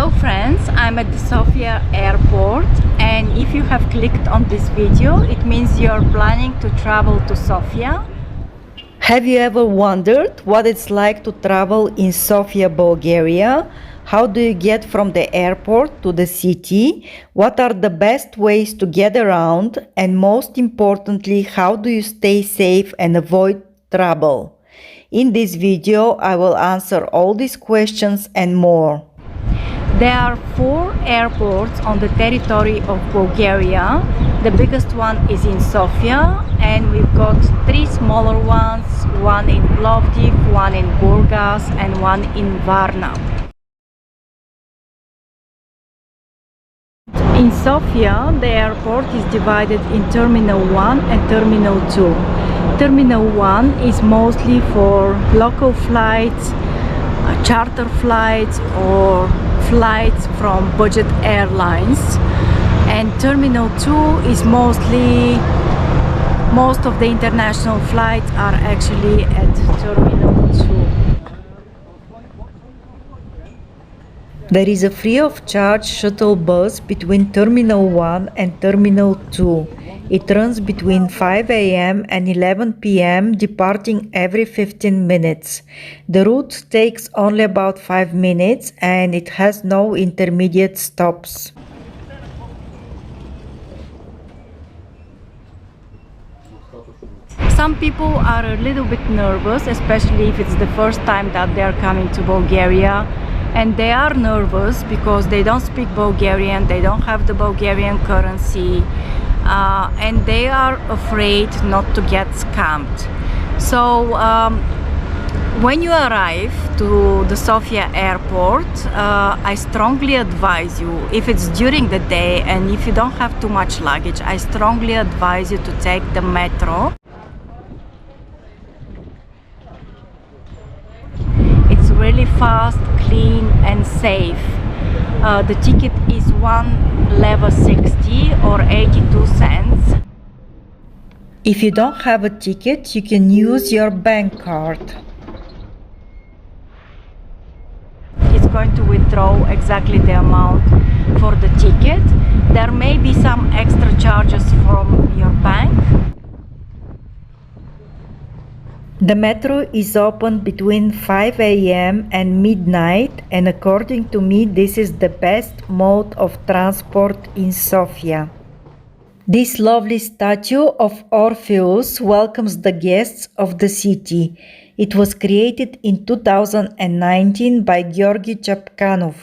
Hello friends, I'm at the Sofia airport, and if you have clicked on this video, it means you're planning to travel to Sofia. Have you ever wondered what it's like to travel in Sofia, Bulgaria? How do you get from the airport to the city? What are the best ways to get around? And most importantly, how do you stay safe and avoid trouble? In this video, I will answer all these questions and more. There are 4 airports on the territory of Bulgaria. The biggest one is in Sofia, and we've got 3 smaller ones, one in Plovdiv, one in Burgas, and one in Varna. In Sofia, the airport is divided in Terminal 1 and Terminal 2. Terminal 1 is mostly for local flights, charter flights, or flights from budget airlines, and Terminal 2 is most of the international flights are actually at Terminal 2. There is a free of charge shuttle bus between Terminal 1 and Terminal 2. It runs between 5 a.m. and 11 p.m., departing every 15 minutes. The route takes only about 5 minutes and it has no intermediate stops. Some people are a little bit nervous, especially if it's the first time that they are coming to Bulgaria. And they are nervous because they don't speak Bulgarian, they don't have the Bulgarian currency, and they are afraid not to get scammed. So when you arrive to the Sofia airport, I strongly advise you, if it's during the day and if you don't have too much luggage, I strongly advise you to take the metro. It's really fast, clean and safe. The ticket is 1 leva 60 or 82 cents. If you don't have a ticket, you can use your bank card. It's going to withdraw exactly the amount for the ticket. There may be some extra charges from your bank. The metro is open between 5 a.m. and midnight, and according to me, this is the best mode of transport in Sofia. This lovely statue of Orpheus welcomes the guests of the city. It was created in 2019 by Georgi Chapkanov.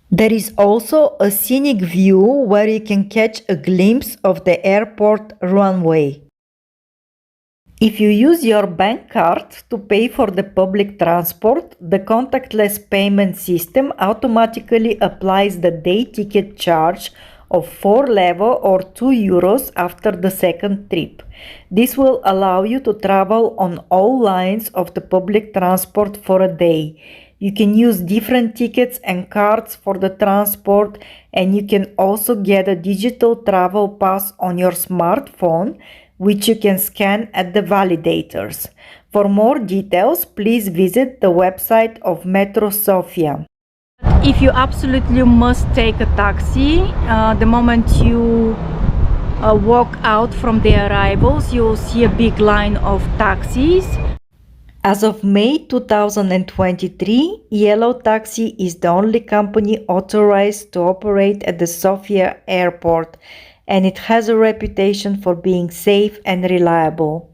There is also a scenic view where you can catch a glimpse of the airport runway. If you use your bank card to pay for the public transport, the contactless payment system automatically applies the day ticket charge of 4 leva or 2 euros after the second trip. This will allow you to travel on all lines of the public transport for a day. You can use different tickets and cards for the transport, and you can also get a digital travel pass on your smartphone, which you can scan at the validators. For more details, please visit the website of Metro Sofia. If you absolutely must take a taxi, the moment you walk out from the arrivals, you'll see a big line of taxis. As of May 2023, Yellow Taxi is the only company authorized to operate at the Sofia airport, and it has a reputation for being safe and reliable.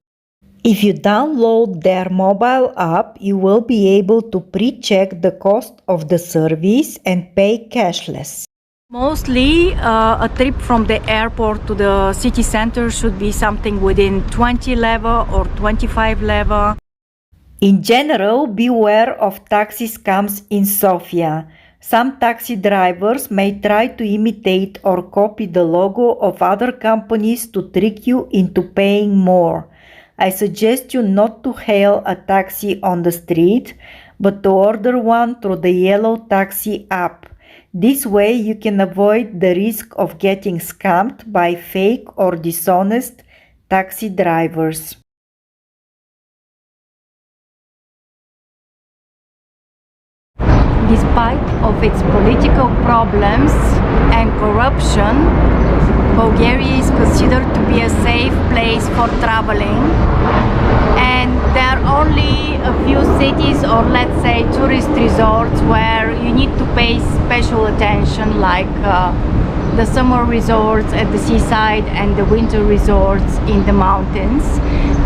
If you download their mobile app, you will be able to pre-check the cost of the service and pay cashless. Mostly, a trip from the airport to the city center should be something within 20 leva or 25 leva. In general, beware of taxi scams in Sofia. Some taxi drivers may try to imitate or copy the logo of other companies to trick you into paying more. I suggest you not to hail a taxi on the street, but to order one through the Yellow Taxi app. This way you can avoid the risk of getting scammed by fake or dishonest taxi drivers. This spite of its political problems and corruption, Bulgaria is considered to be a safe place for traveling, and there are only a few cities, or let's say tourist resorts, where you need to pay special attention, like the summer resorts at the seaside and the winter resorts in the mountains,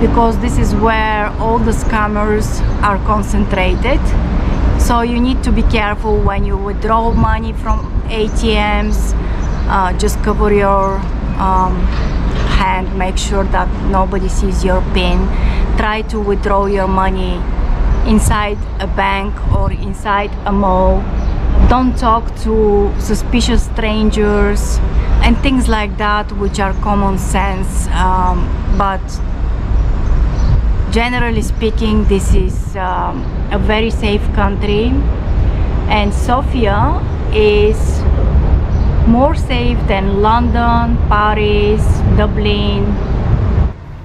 because this is where all the scammers are concentrated. So you need to be careful when you withdraw money from ATMs. Just cover your hand, make sure that nobody sees your PIN. Try to withdraw your money inside a bank or inside a mall. Don't talk to suspicious strangers and things like that, which are common sense, but generally speaking, this is a very safe country, and Sofia is more safe than London, Paris, Dublin.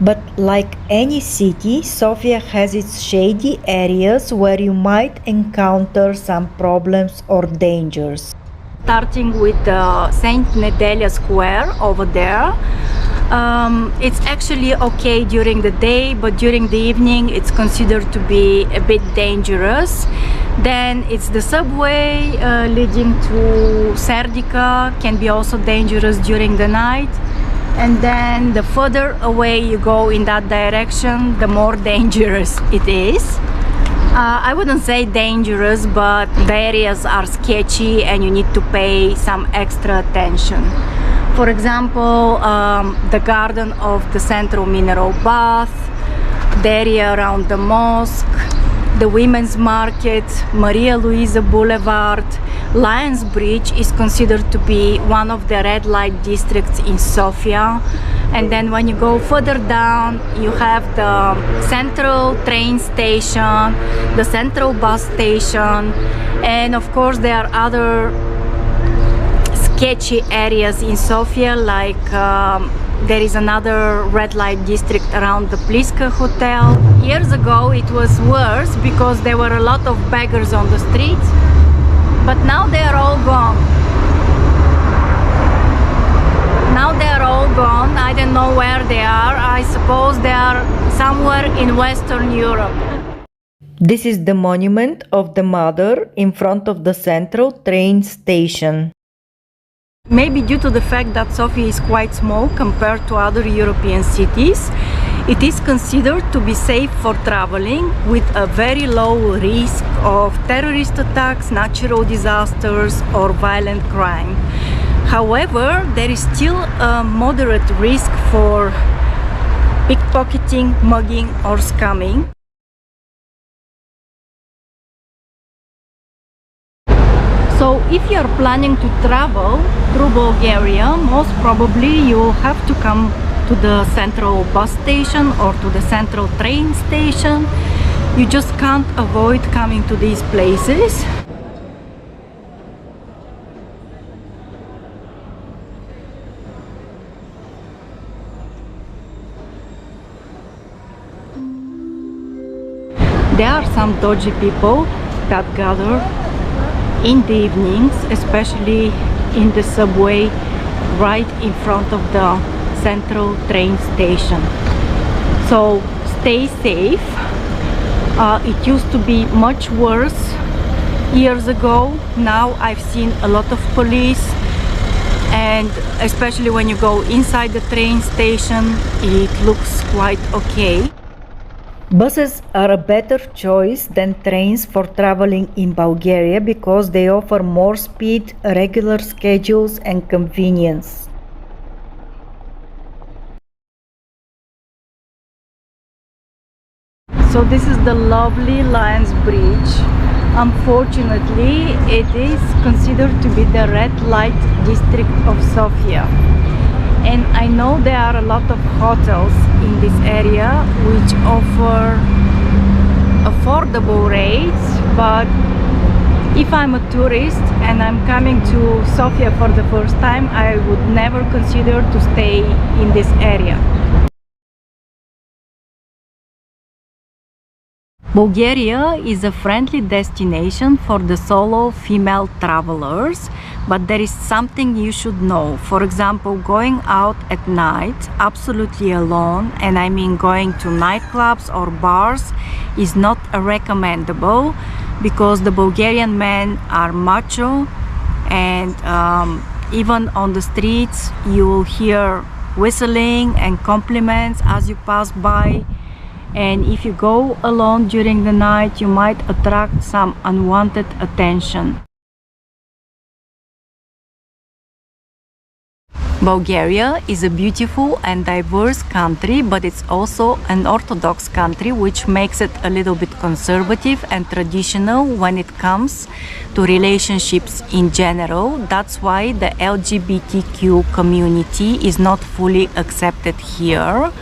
But like any city, Sofia has its shady areas where you might encounter some problems or dangers. Starting with Saint Nedelya Square over there. It's actually okay during the day, but during the evening it's considered to be a bit dangerous. Then it's the subway leading to Serdica, can be also dangerous during the night. And then the further away you go in that direction, the more dangerous it is. I wouldn't say dangerous, but the areas are sketchy and you need to pay some extra attention. For example, the garden of the Central Mineral Bath, the area around the mosque, the women's market, Maria Luisa Boulevard, Lions Bridge is considered to be one of the red light districts in Sofia. And then when you go further down, you have the central train station, the central bus station, and of course there are other sketchy areas in Sofia, like there is another red light district around the Pliska Hotel. Years ago it was worse because there were a lot of beggars on the streets, but now they are all gone. Now they are all gone. I don't know where they are. I suppose they are somewhere in Western Europe. This is the monument of the mother in front of the central train station. Maybe due to the fact that Sofia is quite small compared to other European cities, it is considered to be safe for traveling, with a very low risk of terrorist attacks, natural disasters or violent crime. However, there is still a moderate risk for pickpocketing, mugging or scamming. So if you are planning to travel through Bulgaria, most probably you will have to come to the central bus station or to the central train station. You just can't avoid coming to these places. There are some dodgy people that gather in the evenings, especially in the subway right in front of the central train station. So stay safe. It used to be much worse years ago. Now I've seen a lot of police, and especially when you go inside the train station, it looks quite okay. Buses are a better choice than trains for traveling in Bulgaria because they offer more speed, regular schedules and convenience. So this is the lovely Lions Bridge. Unfortunately, it is considered to be the red light district of Sofia. And I know there are a lot of hotels in this area which offer affordable rates, but if I'm a tourist and I'm coming to Sofia for the first time, I would never consider to stay in this area. Bulgaria is a friendly destination for the solo female travelers, but there is something you should know. For example, going out at night absolutely alone, and I mean going to nightclubs or bars, is not recommendable because the Bulgarian men are macho, and even on the streets you will hear whistling and compliments as you pass by. And if you go alone during the night, you might attract some unwanted attention. Bulgaria is a beautiful and diverse country, but it's also an Orthodox country, which makes it a little bit conservative and traditional when it comes to relationships in general. That's why the LGBTQ community is not fully accepted here.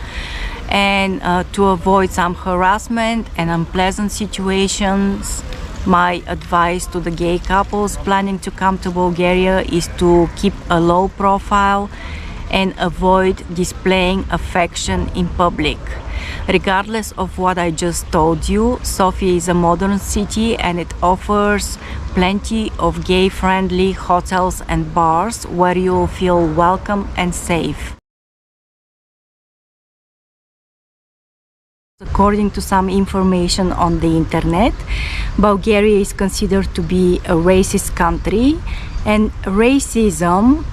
And to avoid some harassment and unpleasant situations, my advice to the gay couples planning to come to Bulgaria is to keep a low profile and avoid displaying affection in public. Regardless of what I just told you, Sofia is a modern city and it offers plenty of gay-friendly hotels and bars where you'll feel welcome and safe. According to some information on the internet, Bulgaria is considered to be a racist country, and racism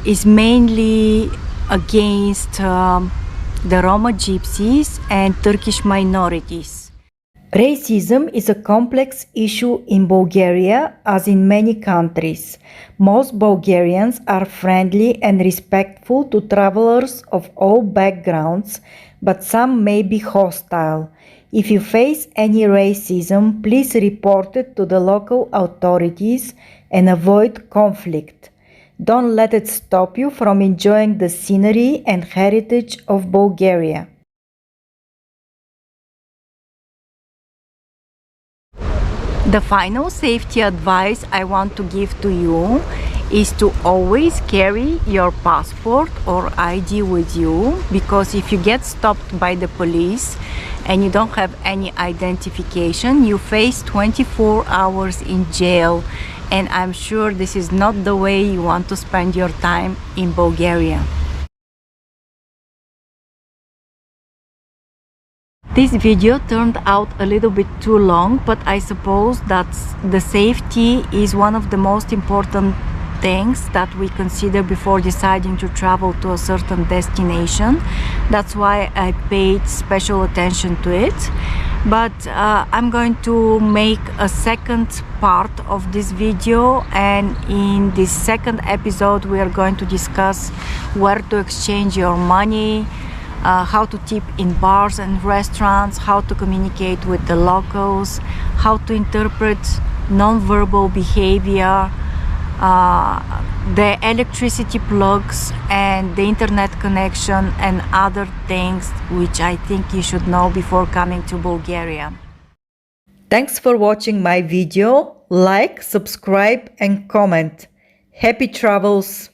is mainly against the Roma gypsies and Turkish minorities. Racism is a complex issue in Bulgaria, as in many countries. Most Bulgarians are friendly and respectful to travelers of all backgrounds, but some may be hostile. If you face any racism, please report it to the local authorities and avoid conflict. Don't let it stop you from enjoying the scenery and heritage of Bulgaria. The final safety advice I want to give to you is to always carry your passport or ID with you, because if you get stopped by the police and you don't have any identification, you face 24 hours in jail, and I'm sure this is not the way you want to spend your time in Bulgaria. This video turned out a little bit too long, but I suppose that the safety is one of the most important things that we consider before deciding to travel to a certain destination. That's why I paid special attention to it. But I'm going to make a second part of this video, and in this second episode we are going to discuss where to exchange your money, how to tip in bars and restaurants, how to communicate with the locals, how to interpret non-verbal behavior, the electricity plugs and the internet connection, and other things which I think you should know before coming to Bulgaria. Thanks for watching my video. Like, subscribe and comment. Happy travels!